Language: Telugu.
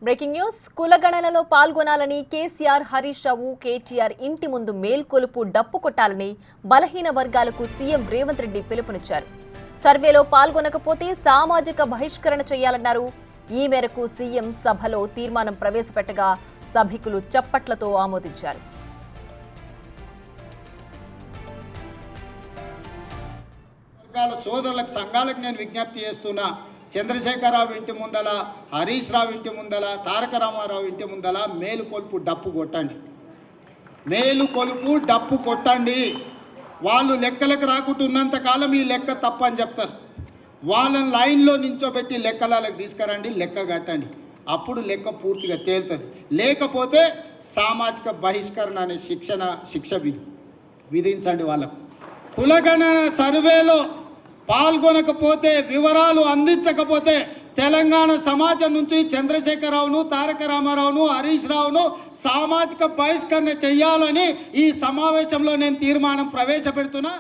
Breaking news. కులగణనలో పాల్గొనాలని కేసీఆర్, హరీష్ రావు, కేటీఆర్ ఇంటి ముందు మేల్కొలుపు డప్పు కొట్టాలని బలహీన వర్గాలకు సీఎం రేవంత్ రెడ్డి పిలుపునిచ్చారు. సర్వేలో పాల్గొనకపోతే సామాజిక బహిష్కరణ చేయాలన్నారు. ఈ మేరకు సీఎం సభలో తీర్మానం ప్రవేశపెట్టగా సభికులు చప్పట్లతో ఆమోదించారు. సోదరులకు సంఘాలకు నేను విజ్ఞప్తి చేస్తున్నా. చంద్రశేఖరరావు ఇంటి ముందల, హరీష్ రావు ఇంటి ముందల, తారక రామారావు ఇంటి ముందల మేలుకొలుపు డప్పు కొట్టండి. మేలుకొలుపు డప్పు కొట్టండి. వాళ్ళు లెక్కలకు రాకుంటున్నంత కాలం ఈ లెక్క తప్పని చెప్తారు. వాళ్ళని లైన్లో నించోబెట్టి లెక్కలకు తీసుకురండి, లెక్క కట్టండి. అప్పుడు లెక్క పూర్తిగా తేలుతుంది. లేకపోతే సామాజిక బహిష్కరణ అనే శిక్ష విధించండి. వాళ్ళకు కులగణన సర్వేలో పాల్గొనకపోతే, వివరాలు అందించకపోతే తెలంగాణ సమాజం నుంచి చంద్రశేఖరరావును, తారక రామారావును, హరీష్ రావును సామాజిక బహిష్కరణ చేయాలని ఈ సమావేశంలో నేను తీర్మానం ప్రవేశపెడుతున్నా.